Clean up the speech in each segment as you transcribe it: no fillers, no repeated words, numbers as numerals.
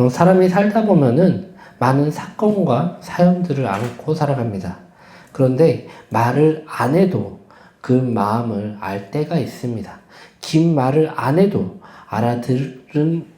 사람이 살다 보면은 많은 사건과 사연들을 안고 살아갑니다. 그런데 말을 안 해도 그 마음을 알 때가 있습니다. 긴 말을 안 해도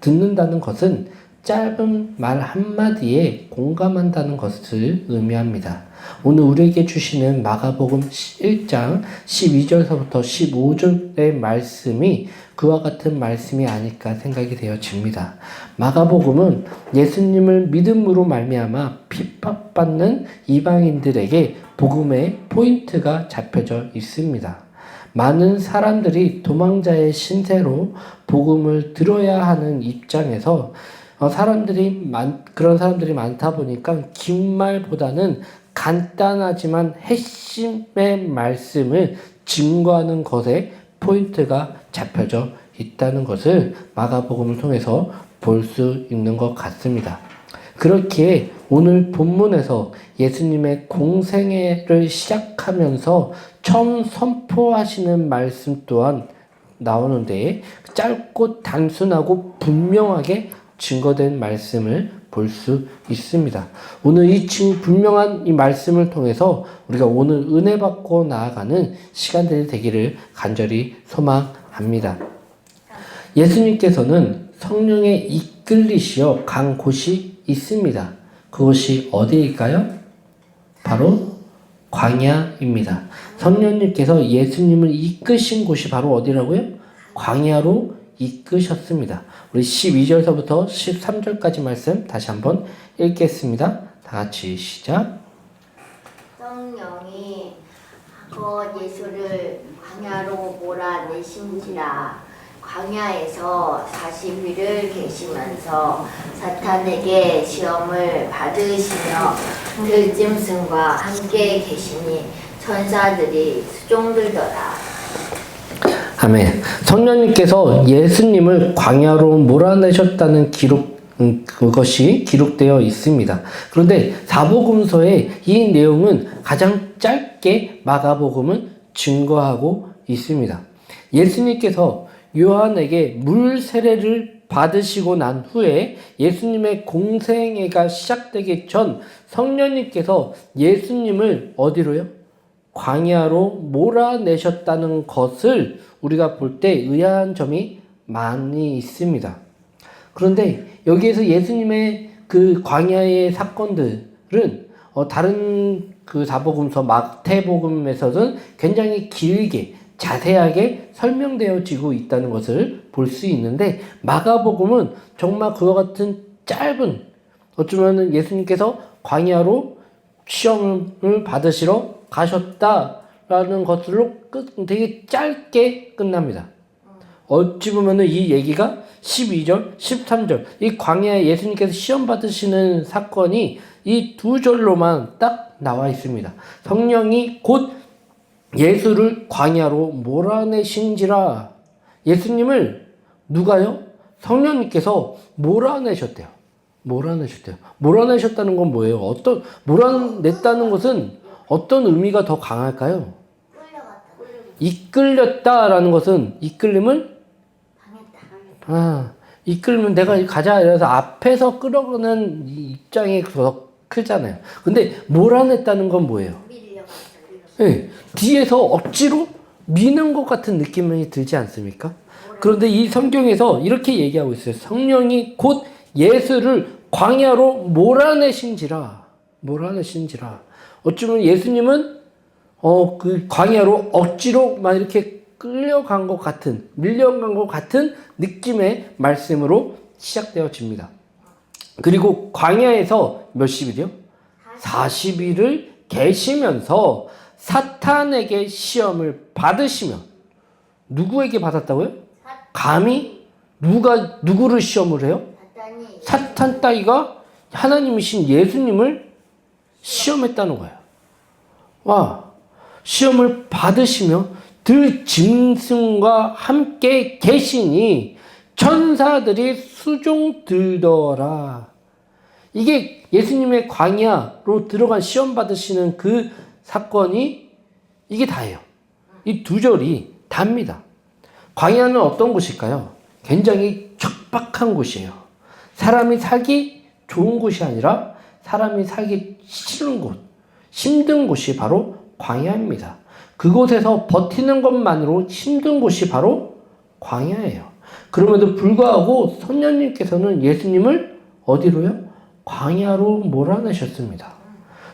듣는다는 것은 짧은 말 한마디에 공감한다는 것을 의미합니다. 오늘 우리에게 주시는 마가복음 1장 12절서부터 15절의 말씀이 그와 같은 말씀이 아닐까 생각이 되어집니다. 마가복음은 예수님을 믿음으로 말미암아 핍박받는 이방인들에게 복음의 포인트가 잡혀져 있습니다. 많은 사람들이 도망자의 신세로 복음을 들어야 하는 입장에서 그런 사람들이 많다 보니까 긴 말보다는 간단하지만 핵심의 말씀을 증거하는 것에 포인트가 잡혀져 있다는 것을 마가복음을 통해서 볼 수 있는 것 같습니다. 그렇기에 오늘 본문에서 예수님의 공생애를 시작하면서 처음 선포하시는 말씀 또한 나오는데 짧고 단순하고 분명하게 증거된 말씀을 볼 수 있습니다. 오늘 이 분명한 이 말씀을 통해서 우리가 오늘 은혜 받고 나아가는 시간들이 되기를 간절히 소망합니다. 예수님께서는 성령에 이끌리시어 간 곳이 있습니다. 그곳이 어디일까요? 바로 광야입니다. 성령님께서 예수님을 이끄신 곳이 바로 어디라고요? 광야로 이끄셨습니다. 우리 12절서부터 13절까지 말씀 다시 한번 읽겠습니다. 다 같이 시작. 성령이 곧 예수를 광야로 몰아내신지라. 광야에서 40일을 계시면서 사탄에게 시험을 받으시며 들짐승과 함께 계시니 천사들이 수종들더라. 아멘. 성령님께서 예수님을 광야로 몰아내셨다는 그것이 기록되어 있습니다. 그런데 사복음서의 이 내용은 가장 짧게 마가복음은 증거하고 있습니다. 예수님께서 요한에게 물 세례를 받으시고 난 후에 예수님의 공생애가 시작되기 전 성령님께서 예수님을 어디로요? 광야로 몰아내셨다는 것을 우리가 볼 때 의아한 점이 많이 있습니다. 그런데 여기에서 예수님의 그 광야의 사건들은 다른 그 사복음서 마태복음에서는 굉장히 길게 자세하게 설명되어지고 있다는 것을 볼 수 있는데 마가복음은 정말 그와 같은 짧은 어쩌면 예수님께서 광야로 시험을 받으시러 가셨다라는 것으로 되게 짧게 끝납니다. 어찌 보면은 이 얘기가 12절, 13절 이 광야에 예수님께서 시험 받으시는 사건이 이 두 절로만 딱 나와 있습니다. 성령이 곧 예수를 광야로 몰아내신지라. 예수님을 누가요? 성령님께서 몰아내셨대요. 몰아내셨다는 건 뭐예요? 몰아냈다는 것은 어떤 의미가 더 강할까요? 이끌렸다라는 것은 이끌림을 이끌면 내가 가자 이래서 앞에서 끌어가는 입장이 더 크잖아요. 근데 몰아냈다는 건 뭐예요? 네, 뒤에서 억지로 미는 것 같은 느낌이 들지 않습니까? 그런데 이 성경에서 이렇게 얘기하고 있어요. 성령이 곧 예수를 광야로 몰아내신지라. 어쩌면 예수님은 그 광야로 억지로 막 이렇게 끌려간 것 같은, 밀려간 것 같은 느낌의 말씀으로 시작되어집니다. 그리고 광야에서 몇십일이요? 40일을 계시면서 사탄에게 시험을 받으시며 누구에게 받았다고요? 감히 누구를 시험을 해요? 사탄 따위가 하나님이신 예수님을 시험했다는 거예요. 와, 시험을 받으시며 들짐승과 함께 계시니 천사들이 수종들더라. 이게 예수님의 광야로 들어간 시험 받으시는 그 사건이 이게 다예요. 이 두 절이 답니다. 광야는 어떤 곳일까요? 굉장히 척박한 곳이에요. 사람이 살기 좋은 곳이 아니라 사람이 살기 싫은 곳, 힘든 곳이 바로 광야입니다. 그곳에서 버티는 것만으로 힘든 곳이 바로 광야예요. 그럼에도 불구하고 선녀님께서는 예수님을 어디로요? 광야로 몰아내셨습니다.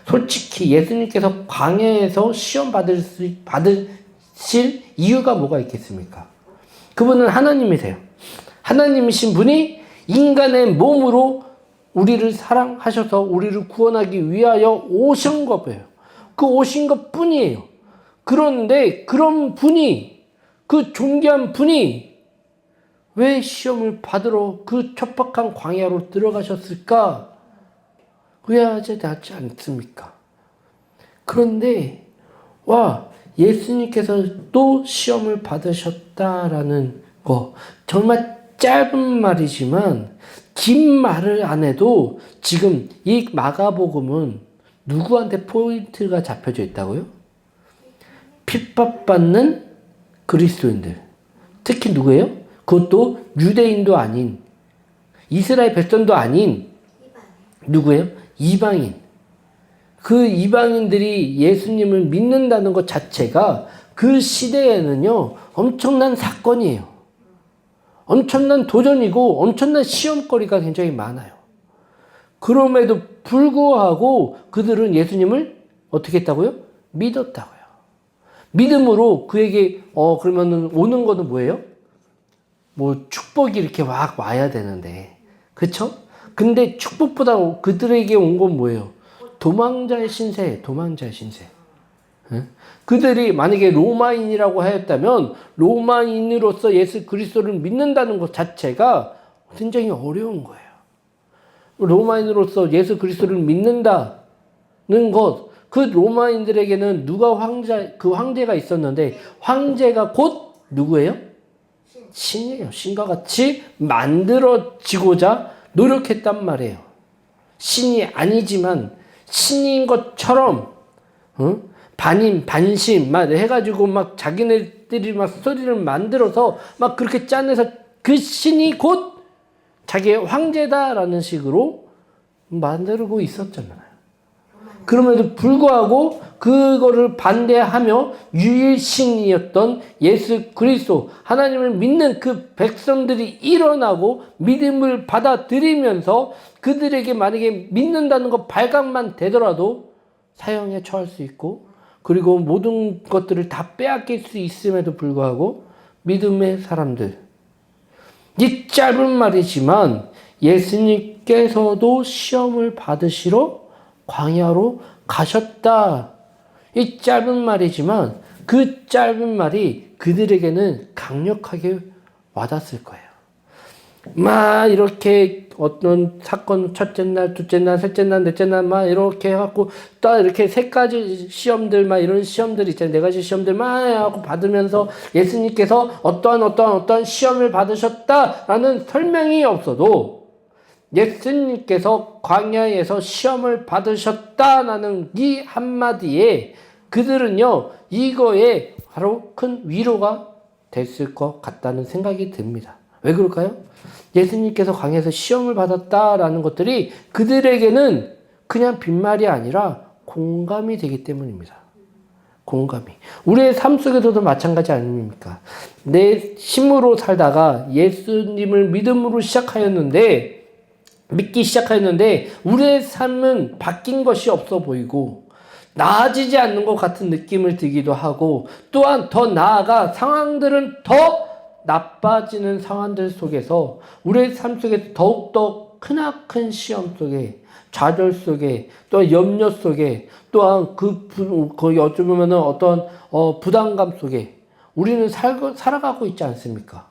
솔직히 예수님께서 광야에서 시험 받으실 이유가 뭐가 있겠습니까? 그분은 하나님이세요. 하나님이신 분이 인간의 몸으로 우리를 사랑하셔서 우리를 구원하기 위하여 오신 거예요. 그 오신 것 뿐이에요. 그런데 그런 분이, 그 존귀한 분이 왜 시험을 받으러 그 척박한 광야로 들어가셨을까? 의아하지 않습니까? 그런데 예수님께서 또 시험을 받으셨다라는 거, 정말 짧은 말이지만 긴 말을 안 해도 지금 이 마가복음은 누구한테 포인트가 잡혀져 있다고요? 핍박받는 그리스도인들. 특히 누구예요? 그것도 유대인도 아닌, 이스라엘 백성도 아닌 누구예요? 이방인. 그 이방인들이 예수님을 믿는다는 것 자체가 그 시대에는요, 엄청난 사건이에요. 엄청난 도전이고 엄청난 시험거리가 굉장히 많아요. 그럼에도 불구하고 그들은 예수님을 어떻게 했다고요? 믿었다고요. 믿음으로 그에게 그러면은 오는 거는 뭐예요? 뭐 축복이 이렇게 막 와야 되는데, 그쵸? 근데 축복보다 그들에게 온 건 뭐예요? 도망자의 신세, 도망자의 신세. 응? 그들이 만약에 로마인이라고 하였다면 로마인으로서 예수 그리스도를 믿는다는 것 자체가 굉장히 어려운 거예요. 로마인으로서 예수 그리스도를 믿는다는 것, 그 로마인들에게는 그 황제가 있었는데 황제가 곧 누구예요? 신이에요. 신과 같이 만들어지고자 노력했단 말이에요. 신이 아니지만 신인 것처럼 반인 반신 막 해가지고 막 자기네들이 막 스토리를 만들어서 막 그렇게 짜내서 그 신이 곧 자기의 황제다라는 식으로 만들고 있었잖아요. 그럼에도 불구하고 그거를 반대하며 유일신이었던 예수 그리스도, 하나님을 믿는 그 백성들이 일어나고 믿음을 받아들이면서 그들에게 만약에 믿는다는 것 발각만 되더라도 사형에 처할 수 있고, 그리고 모든 것들을 다 빼앗길 수 있음에도 불구하고 믿음의 사람들, 이 짧은 말이지만 예수님께서도 시험을 받으시러 광야로 가셨다. 이 짧은 말이지만 그 짧은 말이 그들에게는 강력하게 와닿았을 거예요. 막 이렇게 어떤 사건 첫째 날, 둘째 날, 셋째 날, 넷째 날 막 이렇게 해갖고 또 이렇게 세 가지 시험들 막 이런 시험들 있잖아요. 네 가지 시험들 막 하고 받으면서 예수님께서 어떠한 시험을 받으셨다라는 설명이 없어도 예수님께서 광야에서 시험을 받으셨다라는 이 한마디에 그들은요, 이거에 바로 큰 위로가 됐을 것 같다는 생각이 듭니다. 왜 그럴까요? 예수님께서 광야에서 시험을 받았다라는 것들이 그들에게는 그냥 빈말이 아니라 공감이 되기 때문입니다. 공감이. 우리의 삶 속에서도 마찬가지 아닙니까? 내 힘으로 살다가 예수님을 믿음으로 믿기 시작하였는데 우리의 삶은 바뀐 것이 없어 보이고 나아지지 않는 것 같은 느낌을 들기도 하고, 또한 더 나아가 상황들은 더 나빠지는 상황들 속에서 우리의 삶 속에 더욱더 크나큰 시험 속에, 좌절 속에, 또 염려 속에, 또한 거의 어쩌면 어떤 부담감 속에 우리는 살아가고 있지 않습니까?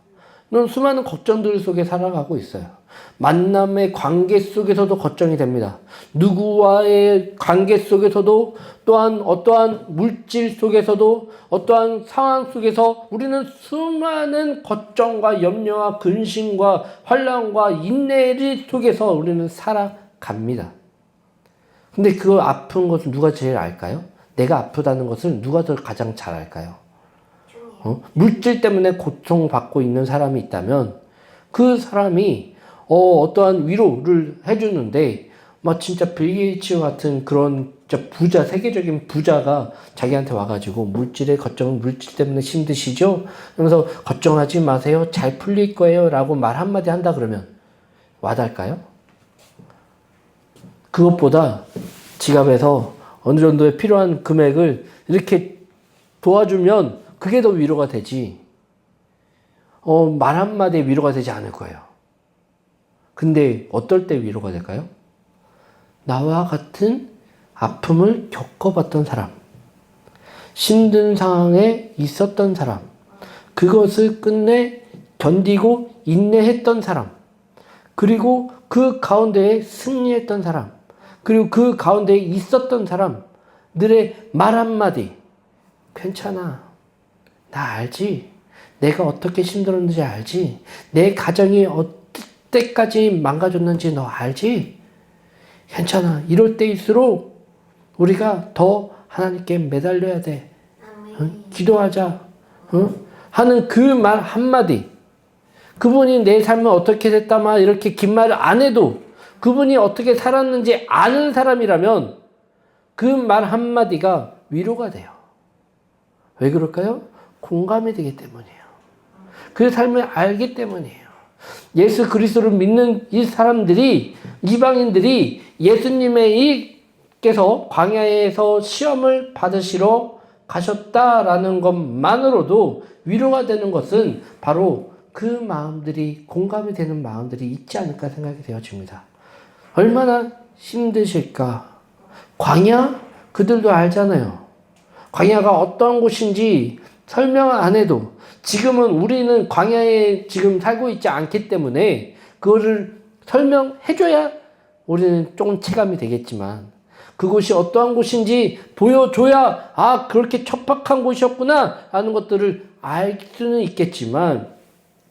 수많은 걱정들 속에 살아가고 있어요. 만남의 관계 속에서도 걱정이 됩니다. 누구와의 관계 속에서도, 또한 어떠한 물질 속에서도, 어떠한 상황 속에서 우리는 수많은 걱정과 염려와 근심과 환난과 인내 속에서 우리는 살아갑니다. 근데 그 아픈 것을 누가 제일 알까요? 내가 아프다는 것을 누가 더 가장 잘 알까요? 물질 때문에 고통받고 있는 사람이 있다면 그 사람이 어떠한 위로를 해주는데, 막 진짜 빌 게이츠 같은 그런 진짜 부자, 세계적인 부자가 자기한테 와가지고 물질 때문에 힘드시죠? 그러면서 걱정하지 마세요. 잘 풀릴 거예요. 라고 말 한마디 한다 그러면 와닿을까요? 그것보다 지갑에서 어느 정도의 필요한 금액을 이렇게 도와주면 그게 더 위로가 되지. 말 한마디에 위로가 되지 않을 거예요. 근데 어떨 때 위로가 될까요? 나와 같은 아픔을 겪어봤던 사람, 힘든 상황에 있었던 사람, 그것을 끝내 견디고 인내했던 사람, 그리고 그 가운데에 승리했던 사람, 그리고 그 가운데에 있었던 사람들의 말 한마디, 괜찮아. 나 알지? 내가 어떻게 힘들었는지 알지? 내 가정이 어때까지 망가졌는지 너 알지? 괜찮아. 이럴 때일수록 우리가 더 하나님께 매달려야 돼. 기도하자. 하는 그 말 한마디. 그분이 내 삶은 어떻게 됐다마 이렇게 긴 말을 안 해도 그분이 어떻게 살았는지 아는 사람이라면 그 말 한마디가 위로가 돼요. 왜 그럴까요? 공감이 되기 때문이에요. 그 삶을 알기 때문이에요. 예수 그리스도를 믿는 이 사람들이, 이방인들이 예수님께서 광야에서 시험을 받으시러 가셨다라는 것만으로도 위로가 되는 것은 바로 그 마음들이, 공감이 되는 마음들이 있지 않을까 생각이 되어집니다. 얼마나 힘드실까? 광야? 그들도 알잖아요. 광야가 어떤 곳인지 설명 안 해도 지금은 우리는 광야에 지금 살고 있지 않기 때문에 그거를 설명해줘야 우리는 조금 체감이 되겠지만 그곳이 어떠한 곳인지 보여줘야 아 그렇게 척박한 곳이었구나 하는 것들을 알 수는 있겠지만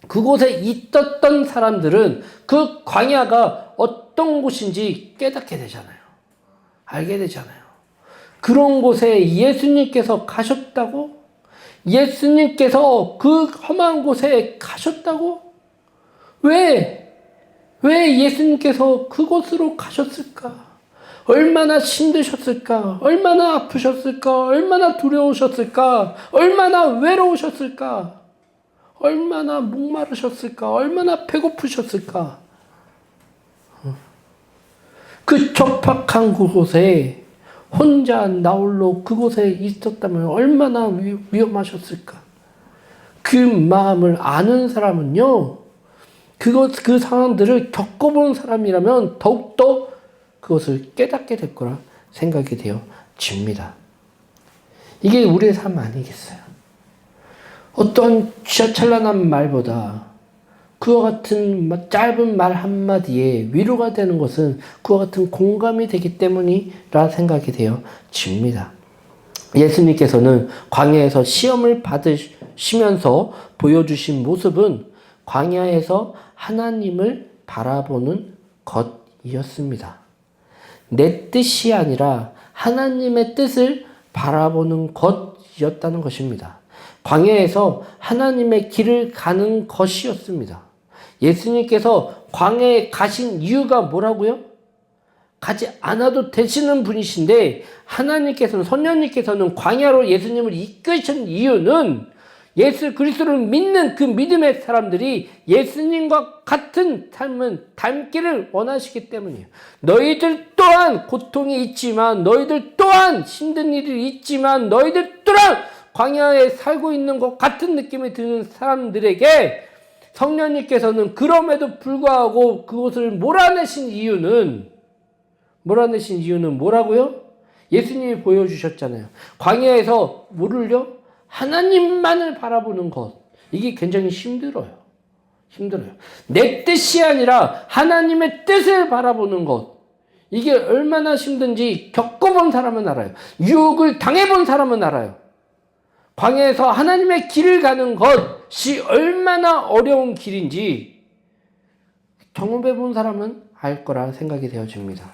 그곳에 있었던 사람들은 그 광야가 어떤 곳인지 깨닫게 되잖아요. 알게 되잖아요. 그런 곳에 예수님께서 가셨다고? 예수님께서 그 험한 곳에 가셨다고? 왜 예수님께서 그곳으로 가셨을까? 얼마나 힘드셨을까? 얼마나 아프셨을까? 얼마나 두려우셨을까? 얼마나 외로우셨을까? 얼마나 목마르셨을까? 얼마나 배고프셨을까? 그 척박한 그곳에 혼자 나홀로 그곳에 있었다면 얼마나 위험하셨을까? 그 마음을 아는 사람은요, 그 상황들을 겪어본 사람이라면 더욱더 그것을 깨닫게 될 거라 생각이 되어집니다. 이게 우리의 삶 아니겠어요? 어떤 쥐어찬란한 말보다 그와 같은 짧은 말 한마디에 위로가 되는 것은 그와 같은 공감이 되기 때문이라 생각이 되어집니다. 예수님께서는 광야에서 시험을 받으시면서 보여주신 모습은 광야에서 하나님을 바라보는 것이었습니다. 내 뜻이 아니라 하나님의 뜻을 바라보는 것이었다는 것입니다. 광야에서 하나님의 길을 가는 것이었습니다. 예수님께서 광야에 가신 이유가 뭐라고요? 가지 않아도 되시는 분이신데 하나님께서는, 성령님께서는 광야로 예수님을 이끄신 이유는 예수 그리스도를 믿는 그 믿음의 사람들이 예수님과 같은 삶을 닮기를 원하시기 때문이에요. 너희들 또한 고통이 있지만, 너희들 또한 힘든 일이 있지만, 너희들 또한 광야에 살고 있는 것 같은 느낌이 드는 사람들에게 성령님께서는 그럼에도 불구하고 그것을 몰아내신 이유는 뭐라고요? 예수님이 보여주셨잖아요. 광야에서 뭐를요? 하나님만을 바라보는 것. 이게 굉장히 힘들어요. 내 뜻이 아니라 하나님의 뜻을 바라보는 것. 이게 얼마나 힘든지 겪어본 사람은 알아요. 유혹을 당해본 사람은 알아요. 광야에서 하나님의 길을 가는 것이 얼마나 어려운 길인지 경험해본 사람은 알 거라 생각이 되어집니다.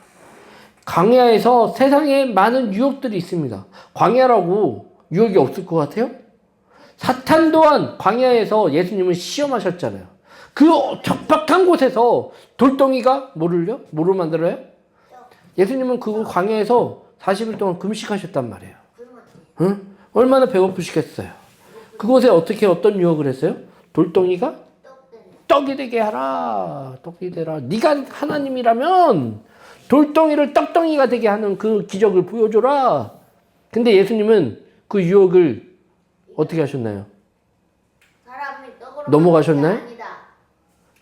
광야에서 세상에 많은 유혹들이 있습니다. 광야라고 유혹이 없을 것 같아요? 사탄 또한 광야에서 예수님을 시험하셨잖아요. 그 척박한 곳에서 돌덩이가 뭐를요? 뭐로 만들어요? 예수님은 그 광야에서 40일 동안 금식하셨단 말이에요. 응? 얼마나 배고프시겠어요. 그곳에 어떤 유혹을 했어요? 돌덩이가 떡이 되게 하라. 떡이 되라. 네가 하나님이라면 돌덩이를 떡덩이가 되게 하는 그 기적을 보여줘라. 근데 예수님은 그 유혹을 어떻게 하셨나요? 넘어가셨나요?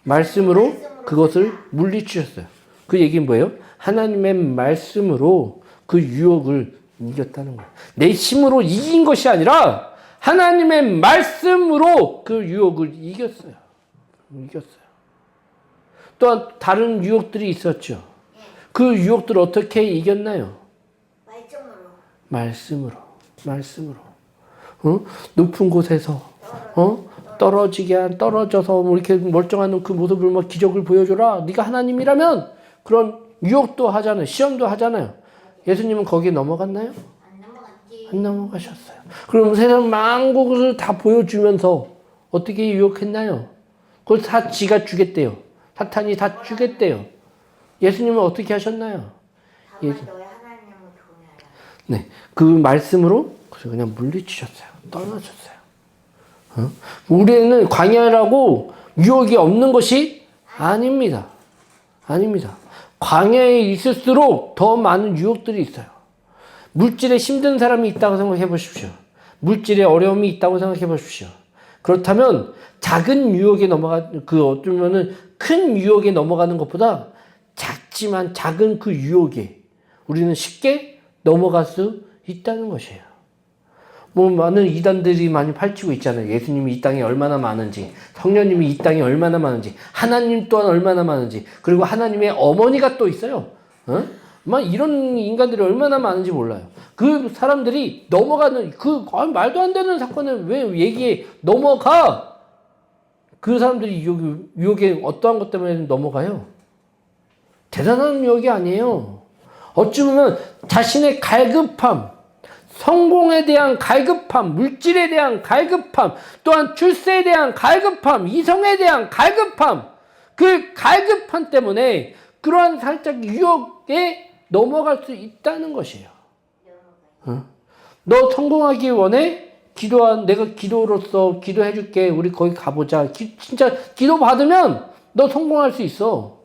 말씀으로 그것을 물리치셨어요. 그 얘기는 뭐예요? 하나님의 말씀으로 그 유혹을 이겼다는 거예요. 내 힘으로 이긴 것이 아니라 하나님의 말씀으로 그 유혹을 이겼어요. 또한 다른 유혹들이 있었죠. 그 유혹들을 어떻게 이겼나요? 말씀으로. 높은 곳에서 떨어져서 뭐 이렇게 멀쩡한 그 모습을 막 기적을 보여줘라. 네가 하나님이라면 그런 유혹도 하잖아요. 시험도 하잖아요. 예수님은 거기에 넘어갔나요? 안 넘어가셨어요. 그럼 세상 만국을 다 보여주면서 어떻게 유혹했나요? 그걸 다 지가 주겠대요. 사탄이 다 주겠대요. 예수님은 어떻게 하셨나요? 네, 그 말씀으로 그냥 물리치셨어요. 떠나셨어요. 우리는 광야라고 유혹이 없는 것이 아닙니다. 광야에 있을수록 더 많은 유혹들이 있어요. 물질에 힘든 사람이 있다고 생각해 보십시오. 물질에 어려움이 있다고 생각해 보십시오. 그렇다면 작은 유혹에 어쩌면은 큰 유혹에 넘어가는 것보다 작지만 작은 그 유혹에 우리는 쉽게 넘어갈 수 있다는 것이에요. 뭐 많은 이단들이 많이 펼치고 있잖아요. 예수님이 이 땅에 얼마나 많은지, 성령님이 이 땅에 얼마나 많은지, 하나님 또한 얼마나 많은지, 그리고 하나님의 어머니가 또 있어요. 막 이런 인간들이 얼마나 많은지 몰라요. 그 사람들이 넘어가는 말도 안 되는 사건을 왜 얘기에 넘어가? 그 사람들이 유혹에 어떠한 것 때문에 넘어가요? 대단한 유혹이 아니에요. 어찌 보면 자신의 갈급함, 성공에 대한 갈급함, 물질에 대한 갈급함, 또한 출세에 대한 갈급함, 이성에 대한 갈급함, 그 갈급함 때문에 그러한 살짝 유혹에 넘어갈 수 있다는 것이에요. 너 성공하기 원해? 내가 기도로서 기도해줄게. 우리 거기 가보자. 진짜 기도 받으면 너 성공할 수 있어.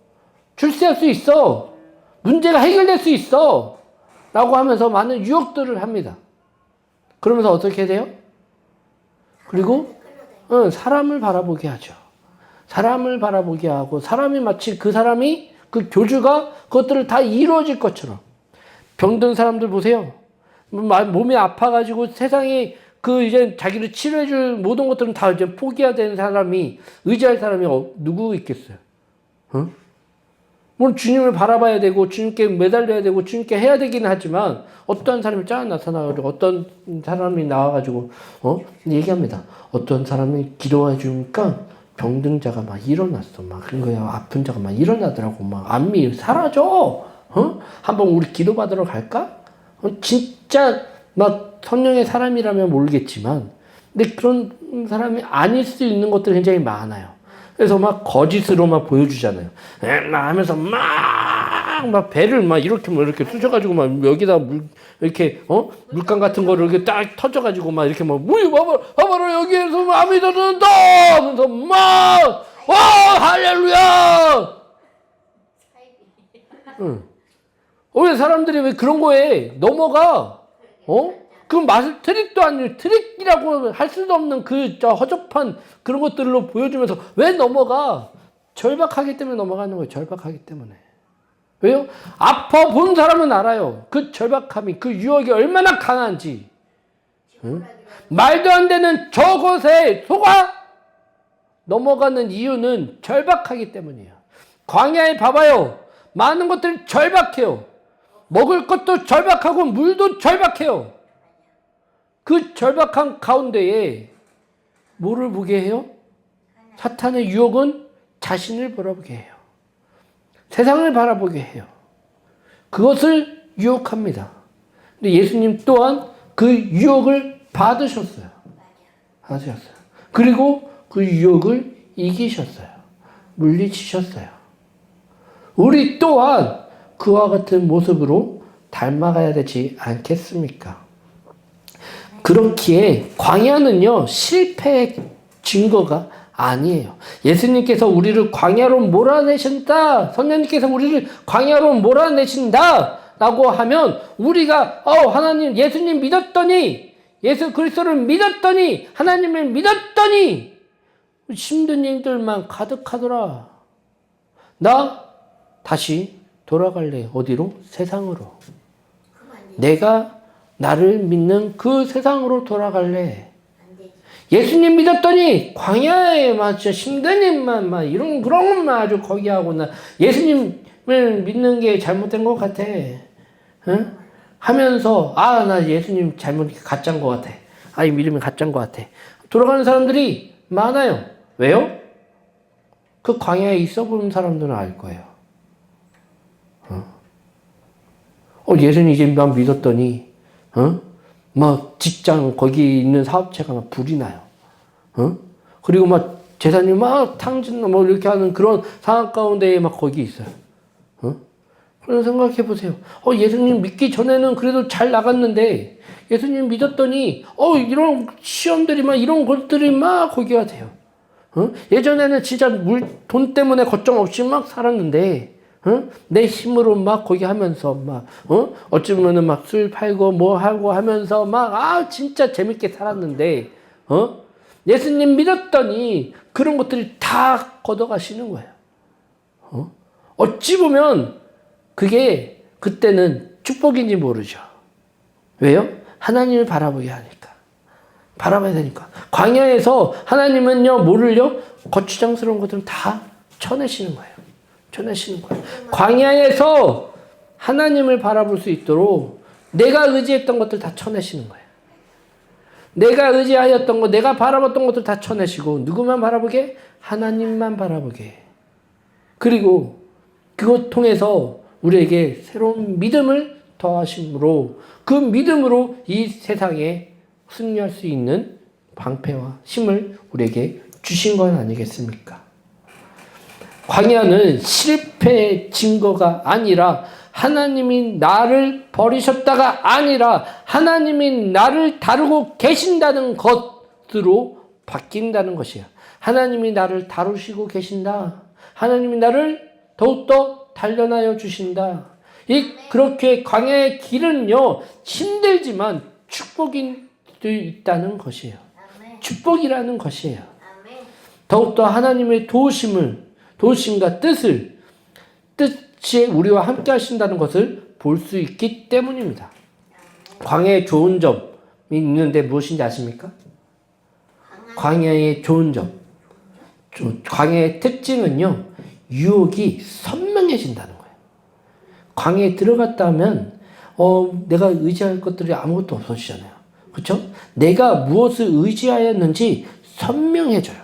출세할 수 있어. 문제가 해결될 수 있어. 라고 하면서 많은 유혹들을 합니다. 그러면서 어떻게 돼요? 그리고 사람을 바라보게 하죠. 사람을 바라보게 하고 사람이 마치 그 교주가 그것들을 다 이루어질 것처럼. 병든 사람들 보세요. 몸이 아파가지고 세상에 이제 자기를 치료해줄 모든 것들은 다 이제 포기해야 되는 사람이, 의지할 사람이 누구 있겠어요? 물론 주님을 바라봐야 되고, 주님께 매달려야 되고, 주님께 해야 되긴 하지만, 어떤 사람이 나타나가지고, 어떤 사람이 나와가지고, 얘기합니다. 어떤 사람이 기도해 주니까, 병든 자가 막 일어났어. 아픈 자가 막 일어나더라고. 암이 사라져. 한번 우리 기도 받으러 갈까? 진짜 성령의 사람이라면 모르겠지만, 근데 그런 사람이 아닐 수 있는 것들이 굉장히 많아요. 그래서 거짓으로 보여주잖아요. 하면서 배를 이렇게 쑤셔가지고 여기다 이렇게 물감 같은 거를 이렇게 딱 터져가지고 이렇게 봐봐라 여기에서 암이 터진다 하면서 와 할렐루야. 왜 사람들이 왜 그런 거에 넘어가? 그 트릭도 아니고 트릭이라고 할 수도 없는 허접한 그런 것들로 보여주면서 왜 넘어가? 절박하기 때문에 넘어가는 거예요. 절박하기 때문에. 왜요? 아파 본 사람은 알아요. 그 절박함이, 그 유혹이 얼마나 강한지. 말도 안 되는 저것에 속아 넘어가는 이유는 절박하기 때문이에요. 광야에 봐봐요. 많은 것들이 절박해요. 먹을 것도 절박하고 물도 절박해요. 그 절박한 가운데에 뭐를 보게 해요? 사탄의 유혹은 자신을 바라보게 해요. 세상을 바라보게 해요. 그것을 유혹합니다. 근데 예수님 또한 그 유혹을 받으셨어요. 그리고 그 유혹을 이기셨어요. 물리치셨어요. 우리 또한 그와 같은 모습으로 닮아가야 되지 않겠습니까? 그렇기에 광야는요, 실패의 증거가 아니에요. 예수님께서 우리를 광야로 몰아내신다. 선생님께서 우리를 광야로 몰아내신다. 라고 하면 우리가 하나님 예수님 믿었더니 예수 그리스도를 믿었더니 하나님을 믿었더니 힘든 일들만 가득하더라. 나 다시 돌아갈래. 어디로? 세상으로. 내가 나를 믿는 그 세상으로 돌아갈래. 예수님 믿었더니 광야에 진짜 힘든 일만 이런 그런 것만 아주 거기 하고 나 예수님을 믿는 게 잘못된 것 같아. 응? 하면서 나 예수님 잘못 가짜인 것 같아. 이 믿음이 가짜인 것 같아. 돌아가는 사람들이 많아요. 왜요? 그 광야에 있어 본 사람들은 알 거예요. 예수님 이제 막 믿었더니 막 직장 거기 있는 사업체가 막 불이 나요. 그리고 막 재산이 막 탕진 뭐 이렇게 하는 그런 상황 가운데에 막 거기 있어요. 그런 생각해 보세요. 예수님 믿기 전에는 그래도 잘 나갔는데 예수님 믿었더니 이런 시험들이 막 이런 것들이 막 거기가 돼요. 예전에는 진짜 돈 때문에 걱정 없이 막 살았는데 내 힘으로 막 거기 하면서 어쩌면은 막 술 팔고 뭐 하고 하면서 진짜 재밌게 살았는데 예수님 믿었더니 그런 것들이 다 걷어가시는 거예요. 어찌 보면 그게 그때는 축복인지 모르죠. 왜요? 하나님을 바라보게 하니까. 바라봐야 되니까. 광야에서 하나님은요, 뭐를요? 거추장스러운 것들은 다 쳐내시는 거예요. 쳐내시는 거예요. 광야에서 하나님을 바라볼 수 있도록 내가 의지했던 것들 다 쳐내시는 거예요. 내가 의지하였던 것, 내가 바라봤던 것들 다 쳐내시고 누구만 바라보게? 하나님만 바라보게. 그리고 그것 통해서 우리에게 새로운 믿음을 더하심으로 그 믿음으로 이 세상에 승리할 수 있는 방패와 힘을 우리에게 주신 건 아니겠습니까? 광야는 실패의 증거가 아니라 하나님이 나를 버리셨다가 아니라 하나님이 나를 다루고 계신다는 것으로 바뀐다는 것이야. 하나님이 나를 다루시고 계신다. 하나님이 나를 더욱더 단련하여 주신다. 그렇게 광야의 길은요, 힘들지만 축복이 있다는 것이에요. 축복이라는 것이에요. 더욱더 하나님의 도우심과 뜻이 우리와 함께 하신다는 것을 볼 수 있기 때문입니다. 광야의 좋은 점이 있는데 무엇인지 아십니까? 광야의 좋은 점. 광야의 특징은요, 유혹이 선명해진다는 거예요. 광야에 들어갔다 하면, 내가 의지할 것들이 아무것도 없어지잖아요. 그렇죠? 내가 무엇을 의지하였는지 선명해져요.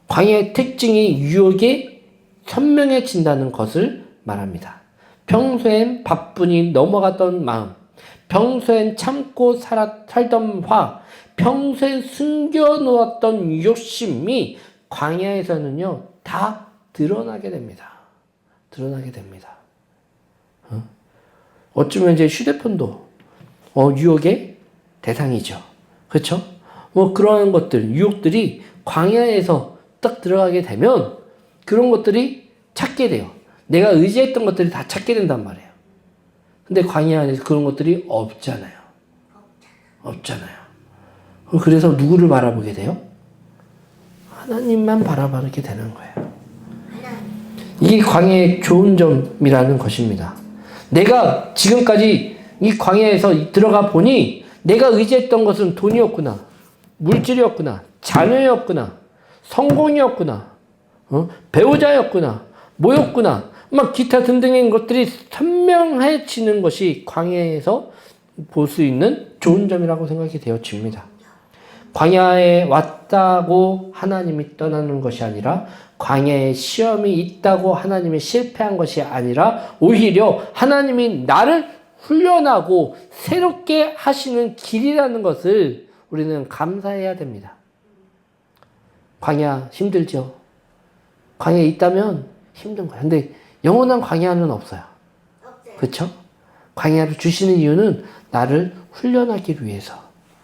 광야의 특징이 유혹이 선명해진다는 것을 말합니다. 평소엔 바쁘니 넘어갔던 마음, 평소엔 참고 살던 화, 평소엔 숨겨놓았던 욕심이 광야에서는요, 다 드러나게 됩니다. 드러나게 됩니다. 어쩌면 이제 휴대폰도 유혹의 대상이죠. 그렇죠? 그런 것들, 유혹들이 광야에서 딱 들어가게 되면 그런 것들이 찾게 돼요. 내가 의지했던 것들이 다 찾게 된단 말이에요. 근데 광야 안에서 그런 것들이 없잖아요. 없잖아요. 그래서 누구를 바라보게 돼요? 하나님만 바라보게 되는 거예요. 이게 광야의 좋은 점이라는 것입니다. 내가 지금까지 이 광야에서 들어가 보니 내가 의지했던 것은 돈이었구나, 물질이었구나, 자녀였구나, 성공이었구나, 배우자였구나, 뭐였구나, 막 기타 등등의 것들이 선명해지는 것이 광야에서 볼 수 있는 좋은 점이라고 생각이 되어집니다. 광야에 왔다고 하나님이 떠나는 것이 아니라 광야에 시험이 있다고 하나님이 실패한 것이 아니라 오히려 하나님이 나를 훈련하고 새롭게 하시는 길이라는 것을 우리는 감사해야 됩니다. 광야 힘들죠? 광야에 있다면 힘든 거야. 근데 영원한 광야는 없어요. 없어요. 그쵸? 광야를 주시는 이유는 나를 훈련하기 위해서,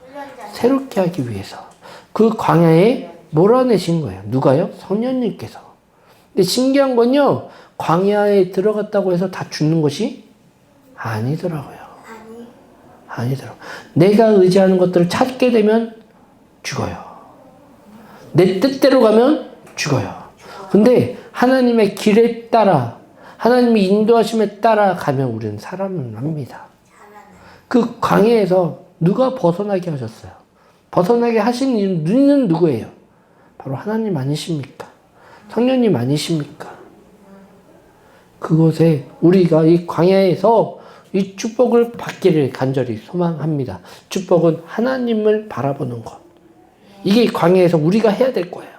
훈련자. 새롭게 하기 위해서. 그 광야에 몰아내신 거예요. 누가요? 성령님께서. 근데 신기한 건요, 광야에 들어갔다고 해서 다 죽는 것이 아니더라고요. 아니더라고요. 내가 의지하는 것들을 찾게 되면 죽어요. 내 뜻대로 가면 죽어요. 근데 하나님의 길에 따라, 하나님의 인도하심에 따라 가면 우리는 살아는 합니다. 그 광야에서 누가 벗어나게 하셨어요? 벗어나게 하신 이유는 누구예요? 바로 하나님 아니십니까? 성령님 아니십니까? 그곳에 우리가 이 광야에서 이 축복을 받기를 간절히 소망합니다. 축복은 하나님을 바라보는 것. 이게 광야에서 우리가 해야 될 거예요.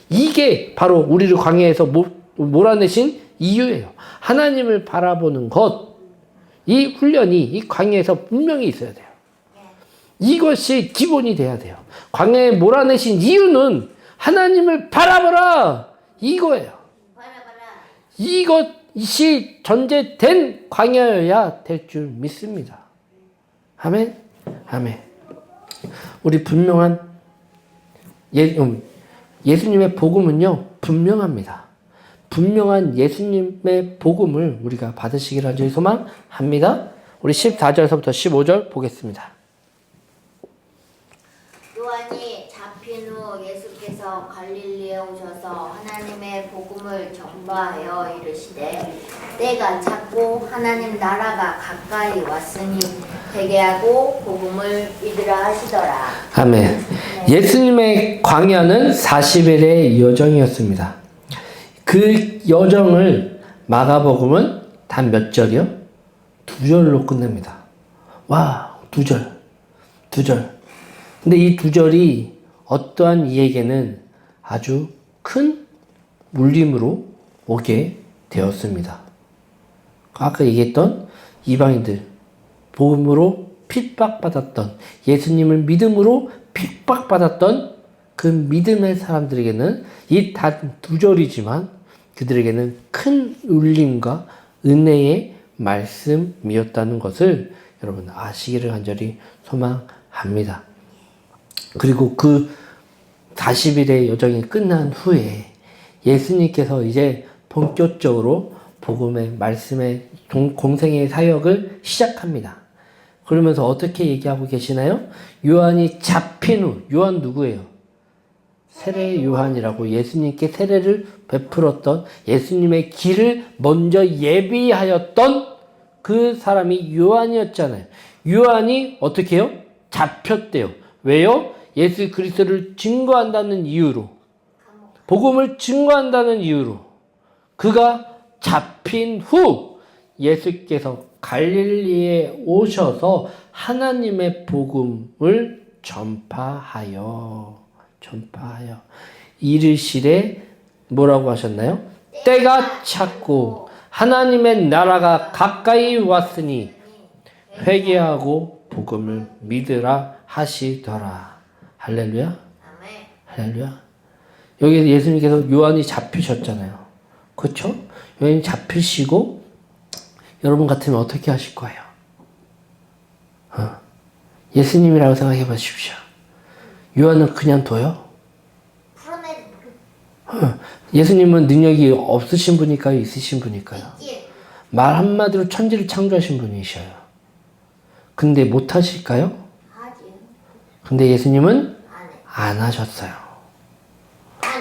이게 바로 우리를 광야에서 몰아내신 이유예요. 하나님을 바라보는 것. 이 훈련이 이 광야에서 분명히 있어야 돼요. 이것이 기본이 돼야 돼요. 광야에 몰아내신 이유는 하나님을 바라보라! 이거예요. 이것이 전제된 광야여야 될 줄 믿습니다. 아멘? 아멘. 우리 분명한 예수님의 복음은요, 분명합니다. 분명한 예수님의 복음을 우리가 받으시기를 간절히 소망합니다. 우리 14절에서부터 15절 보겠습니다. 요한이 잡힌 후 예수께서 갈릴리에 오셔서 하나님의 복음을 전파하여 이르시되 때가 찼고 하나님 나라가 가까이 왔으니 회개하고 복음을 믿으라 하시더라. 아멘. 예수님의 광야는 40일의 여정이었습니다. 그 여정을 마가복음은 단 몇 절이요? 2절로 끝냅니다. 와, 2절. 근데 이 2절이 어떠한 이에게는 아주 큰 울림으로 오게 되었습니다. 아까 얘기했던 이방인들, 복음으로 핍박받았던, 예수님을 믿음으로 핍박받았던 그 믿음의 사람들에게는 이 단 2절이지만 그들에게는 큰 울림과 은혜의 말씀이었다는 것을 여러분 아시기를 간절히 소망합니다. 그리고 그 40일의 여정이 끝난 후에 예수님께서 이제 본격적으로 복음의 말씀의 공생의 사역을 시작합니다. 그러면서 어떻게 얘기하고 계시나요? 요한이 잡힌 후, 요한 누구예요? 세례 요한이라고 예수님께 세례를 베풀었던, 예수님의 길을 먼저 예비하였던 그 사람이 요한이었잖아요. 요한이 어떻게 해요? 잡혔대요. 왜요? 예수 그리스도를 증거한다는 이유로, 복음을 증거한다는 이유로 그가 잡힌 후 예수께서 갈릴리에 오셔서 하나님의 복음을 전파하여 이르시되 뭐라고 하셨나요? 때가 찼고 하나님의 나라가 가까이 왔으니 회개하고 복음을 믿으라 하시더라. 할렐루야. 할렐루야. 여기 예수님께서 요한이 잡히셨잖아요. 그렇죠? 요한이 잡히시고 여러분 같으면 어떻게 하실 거예요? 예수님이라고 생각해 보십시오. 요한은 그냥 둬요? 예수님은 능력이 없으신 분일까요? 있으신 분일까요? 말 한마디로 천지를 창조하신 분이셔요. 근데 못 하실까요? 근데 예수님은 안 하셨어요.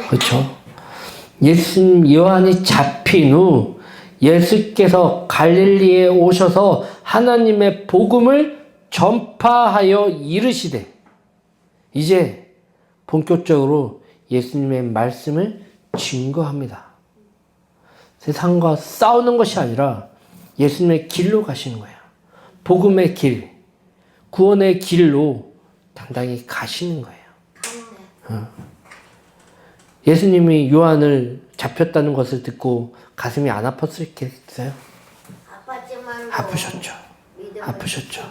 그렇죠? 요한이 잡힌 후 예수께서 갈릴리에 오셔서 하나님의 복음을 전파하여 이르시되 이제 본격적으로 예수님의 말씀을 증거합니다. 세상과 싸우는 것이 아니라 예수님의 길로 가시는 거예요. 복음의 길, 구원의 길로 당당히 가시는 거예요. 예수님이 요한을 잡혔다는 것을 듣고 가슴이 안 아팠겠어요? 아프셨죠.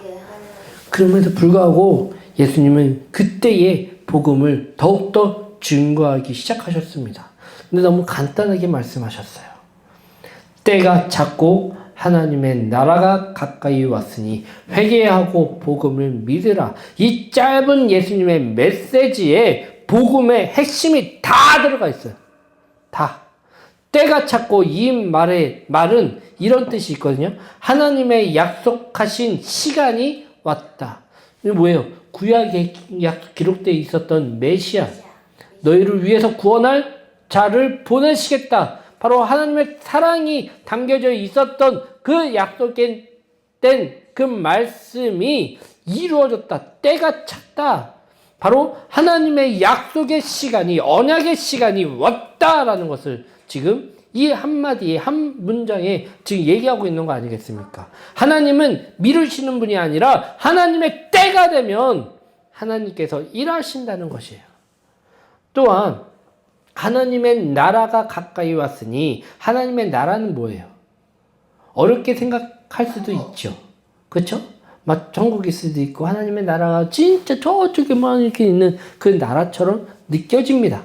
그럼에도 불구하고 예수님은 그때의 복음을 더욱더 증거하기 시작하셨습니다. 근데 너무 간단하게 말씀하셨어요. 때가 찼고 하나님의 나라가 가까이 왔으니 회개하고 복음을 믿으라. 이 짧은 예수님의 메시지에 복음의 핵심이 다 들어가 있어요. 다. 때가 찼고 이 말은 이런 뜻이 있거든요. 하나님의 약속하신 시간이 왔다. 이게 뭐예요? 구약에 기록되어 있었던 메시아. 너희를 위해서 구원할 자를 보내시겠다. 바로 하나님의 사랑이 담겨져 있었던 그 약속된 그 말씀이 이루어졌다. 때가 찼다. 바로 하나님의 약속의 시간이, 언약의 시간이 왔다라는 것을 지금 이 한마디에, 한 문장에 지금 얘기하고 있는 거 아니겠습니까? 하나님은 미루시는 분이 아니라 하나님의 때가 되면 하나님께서 일하신다는 것이에요. 또한 하나님의 나라가 가까이 왔으니 하나님의 나라는 뭐예요? 어렵게 생각할 수도 있죠. 그렇죠? 막 천국일 수도 있고 하나님의 나라가 진짜 저쪽에만 이렇게 있는 그 나라처럼 느껴집니다.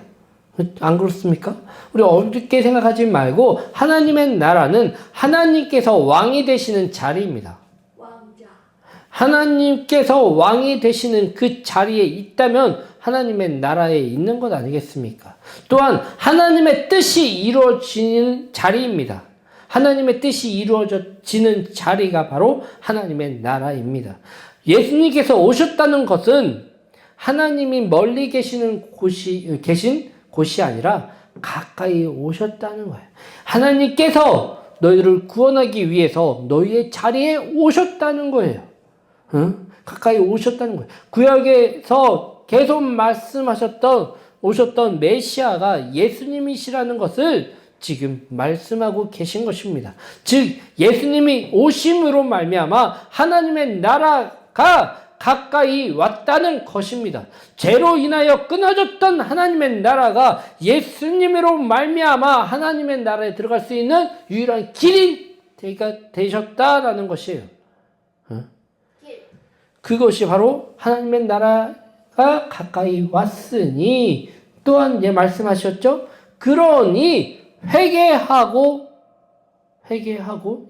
안 그렇습니까? 우리 어렵게 생각하지 말고 하나님의 나라는 하나님께서 왕이 되시는 자리입니다. 왕자. 하나님께서 왕이 되시는 그 자리에 있다면 하나님의 나라에 있는 것 아니겠습니까? 또한 하나님의 뜻이 이루어지는 자리입니다. 하나님의 뜻이 이루어지는 자리가 바로 하나님의 나라입니다. 예수님께서 오셨다는 것은 하나님이 멀리 계신 곳이 아니라 가까이 오셨다는 거예요. 하나님께서 너희를 구원하기 위해서 너희의 자리에 오셨다는 거예요. 응? 가까이 오셨다는 거예요. 구약에서 계속 오셨던 메시아가 예수님이시라는 것을 지금 말씀하고 계신 것입니다. 즉 예수님이 오심으로 말미암아 하나님의 나라가 가까이 왔다는 것입니다. 죄로 인하여 끊어졌던 하나님의 나라가 예수님으로 말미암아 하나님의 나라에 들어갈 수 있는 유일한 길이 되셨다라는 것이에요. 그것이 바로 하나님의 나라가 가까이 왔으니 또한 말씀하셨죠. 그러니 회개하고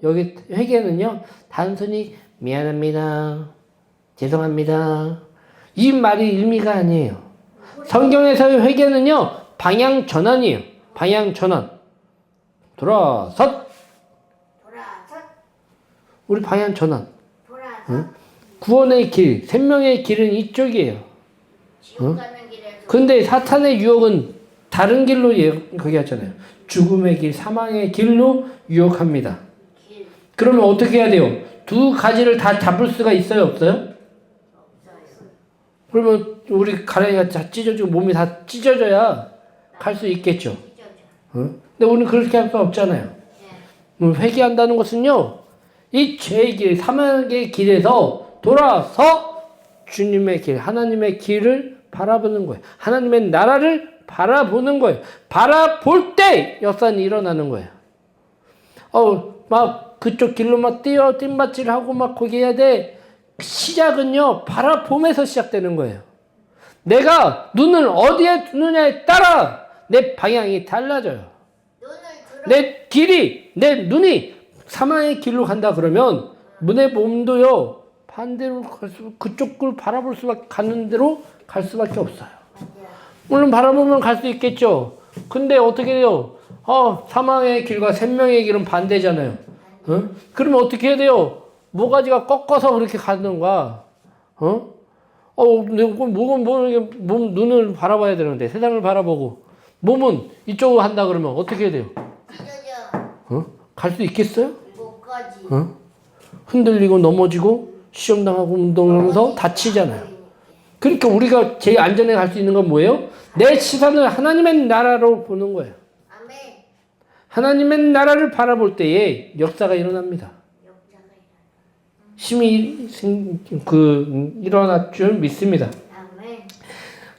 여기 회개는요 단순히 미안합니다. 죄송합니다. 이 말이 의미가 아니에요. 성경에서의 회개는요, 방향 전환이에요. 방향 전환. 돌아섰. 우리 방향 전환. 응? 구원의 길, 생명의 길은 이쪽이에요. 응? 근데 사탄의 유혹은 다른 길로 거기 하잖아요. 죽음의 길, 사망의 길로 유혹합니다. 그러면 어떻게 해야 돼요? 두 가지를 다 잡을 수가 있어요, 없어요? 그러면 우리 가랑이가 다 찢어지고 몸이 다 찢어져야 갈 수 있겠죠. 응? 근데 우리는 그렇게 할 수 없잖아요. 회개한다는 것은요, 이 죄의 길, 사망의 길에서 돌아서 주님의 길, 하나님의 길을 바라보는 거예요. 하나님의 나라를 바라보는 거예요. 바라볼 때 역사는 일어나는 거예요. 막 그쪽 길로 막 띵받질하고 막 거기 해야 돼. 시작은요, 바라보면서 시작되는 거예요. 내가 눈을 어디에 두느냐에 따라 내 방향이 달라져요. 내 눈이 사망의 길로 간다 그러면 내 몸도요, 반대로 그쪽을 바라볼 수밖에, 가는 대로 갈 수밖에 없어요. 물론 바라보면 갈 수 있겠죠. 근데 어떻게 돼요? 사망의 길과 생명의 길은 반대잖아요. 그러면 어떻게 해야 돼요? 모가지가 꺾어서 그렇게 가는가? 몸, 눈을 바라봐야 되는데, 세상을 바라보고, 몸은 이쪽으로 한다 그러면 어떻게 해야 돼요? 갈 수 있겠어요? 못 가지. 흔들리고 넘어지고, 시험당하고 운동하면서 다치잖아요. 그러니까 우리가 제일 안전하게 갈 수 있는 건 뭐예요? 내 시선을 하나님의 나라로 보는 거예요. 아멘. 하나님의 나라를 바라볼 때에 역사가 일어납니다. 힘이 일어날 줄 믿습니다. 아멘.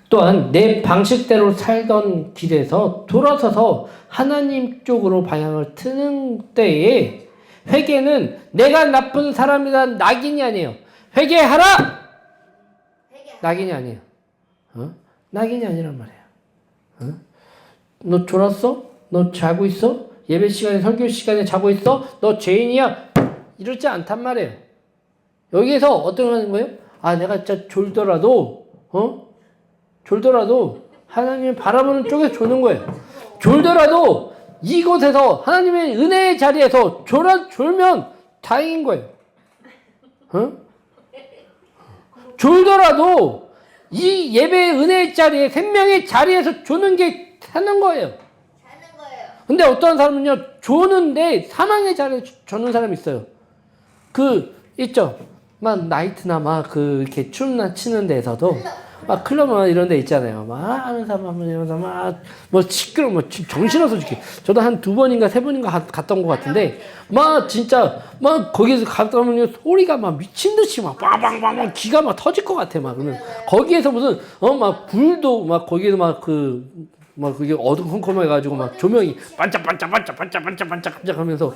또한 내 방식대로 살던 길에서 돌아서서 하나님 쪽으로 방향을 트는 때에 회개는 내가 나쁜 사람이다 낙인이 아니에요. 회개하라! 낙인이 아니에요. 낙인이 아니란 말이에요. 너 졸았어? 너 자고 있어? 예배 시간에 설교 시간에 자고 있어? 너 죄인이야? 이러지 않단 말이에요. 여기에서 어떤 하는 거예요? 아, 내가 진짜 졸더라도 졸더라도 하나님을 바라보는 쪽에 조는 거예요. 졸더라도 이곳에서 하나님의 은혜의 자리에서 졸면 다행인 거예요. 졸더라도 이 예배의 은혜의 자리에 생명의 자리에서 조는 게 사는 거예요. 근데 어떤 사람은요, 조는데 사망의 자리에 조는 사람이 있어요. 있죠. 막 나이트나 이렇게 춤나 치는 데에서도 막 클럽 이런 데 있잖아요. 막 하면서 이러면서 시끄러워 정신없어 죽게. 저도 한 2번인가 3번인가 갔던 것 같은데 진짜 거기서 갔다 오면 소리가 미친 듯이 빵빵빵 기가 터질 것 같아. 그러면 거기에서 무슨 불도 거기에서 그게 어두컴컴해 가지고 조명이 반짝반짝 하면서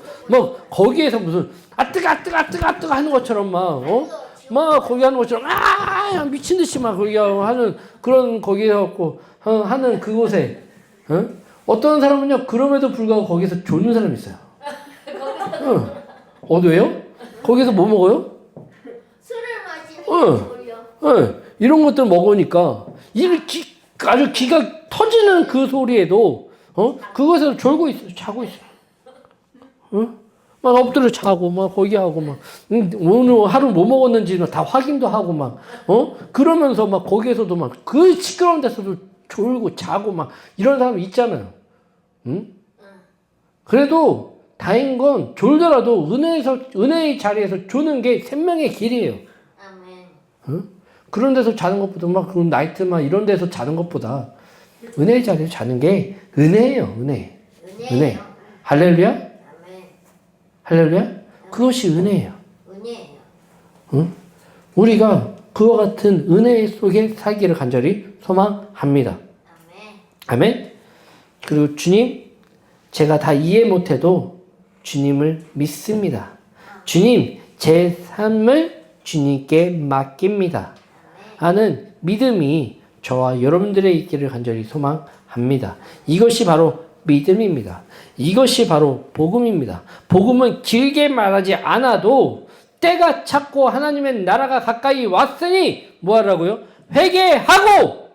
거기에서 무슨 뜨거 하는 것처럼 거기 하는 것처럼 미친 듯이 거기 하는 그런 거기에 갖고 하는 그곳에 어떤 사람은요 그럼에도 불구하고 거기서 조는 사람이 있어요. 왜요? 거기서 뭐 먹어요? 술을 마시는 소리요. 이런 것들 먹으니까 아주 기가 터지는 그 소리에도 그것에서 졸고 있어, 자고 있어. 엎드려 자고 거기 하고 오늘 하루 뭐 먹었는지 다 확인도 하고 그러면서 거기에서도 그 시끄러운 데서도 졸고 자고 이런 사람이 있잖아요. 그래도 다행인 건 졸더라도 은혜의 자리에서 조는 게 생명의 길이에요. 그런 데서 자는 것보다 그 나이트 이런 데서 자는 것보다 은혜의 자리에서 자는 게 은혜예요. 은혜. 할렐루야. 할렐루야? 그것이 은혜예요. 우리가 그와 같은 은혜 속에 살기를 간절히 소망합니다. 아멘. 그리고 주님, 제가 다 이해 못해도 주님을 믿습니다. 주님, 제 삶을 주님께 맡깁니다. 하는 믿음이 저와 여러분들의 있기를 간절히 소망합니다. 이것이 바로 믿음입니다. 이것이 바로 복음입니다. 복음은 길게 말하지 않아도 때가 찼고 하나님의 나라가 가까이 왔으니 뭐 하라고요? 회개하고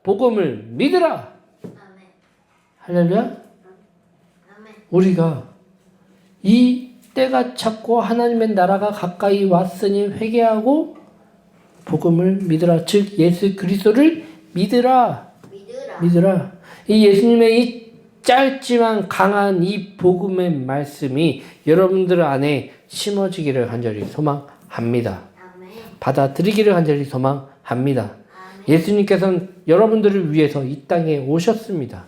복음을 믿으라. 할렐루야. 우리가 이 때가 찼고 하나님의 나라가 가까이 왔으니 회개하고 복음을 믿으라. 즉 예수 그리스도를 믿으라. 이 예수님의 이 짧지만 강한 이 복음의 말씀이 여러분들 안에 심어지기를 간절히 소망합니다. 받아들이기를 간절히 소망합니다. 예수님께서는 여러분들을 위해서 이 땅에 오셨습니다.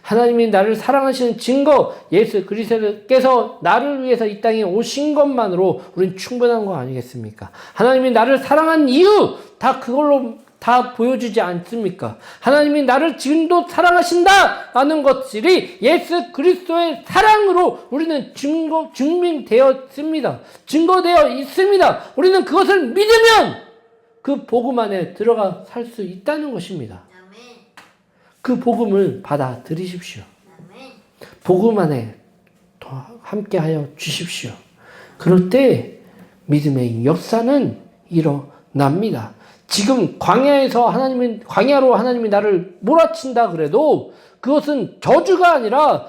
하나님이 나를 사랑하시는 증거, 예수 그리스도께서 나를 위해서 이 땅에 오신 것만으로 우리는 충분한 거 아니겠습니까? 하나님이 나를 사랑한 이유, 다 그걸로 다 보여주지 않습니까? 하나님이 나를 지금도 사랑하신다라는 것들이 예수 그리스도의 사랑으로 우리는 증명되었습니다. 증거되어 있습니다. 우리는 그것을 믿으면 그 복음 안에 들어가 살 수 있다는 것입니다. 그 복음을 받아들이십시오. 복음 안에 함께하여 주십시오. 그럴 때 믿음의 역사는 일어납니다. 지금 광야로 하나님이 나를 몰아친다 그래도 그것은 저주가 아니라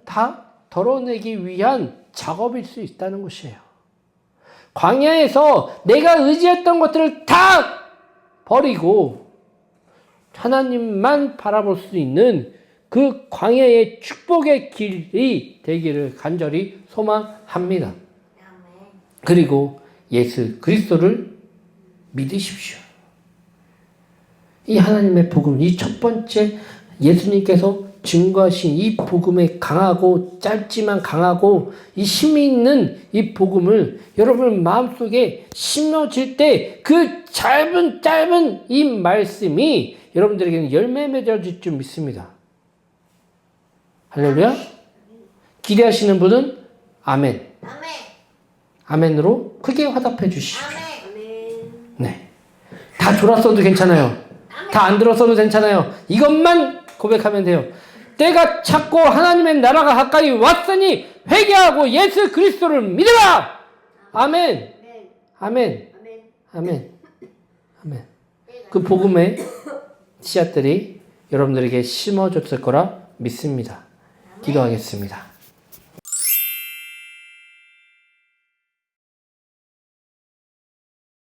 다 덜어내기 위한 작업일 수 있다는 것이에요. 광야에서 내가 의지했던 것들을 다 버리고 하나님만 바라볼 수 있는 그 광야의 축복의 길이 되기를 간절히 소망합니다. 그리고 예수 그리스도를 믿으십시오. 이 하나님의 복음, 이 첫 번째 예수님께서 증거하신 이 복음의 강하고 짧지만 강하고 이 힘이 있는 이 복음을 여러분 마음속에 심어질 때 그 짧은 이 말씀이 여러분들에게는 열매 맺어질 줄 믿습니다. 할렐루야. 기대하시는 분은 아멘. 아멘으로 크게 화답해 주시죠. 네. 다 졸았어도 괜찮아요. 다 안 들었어도 괜찮아요. 이것만 고백하면 돼요. 때가 찼고 하나님의 나라가 가까이 왔으니 회개하고 예수 그리스도를 믿으라. 아멘. 아멘. 아멘. 아멘. 그 복음의 씨앗들이 여러분들에게 심어졌을 거라 믿습니다. 기도하겠습니다.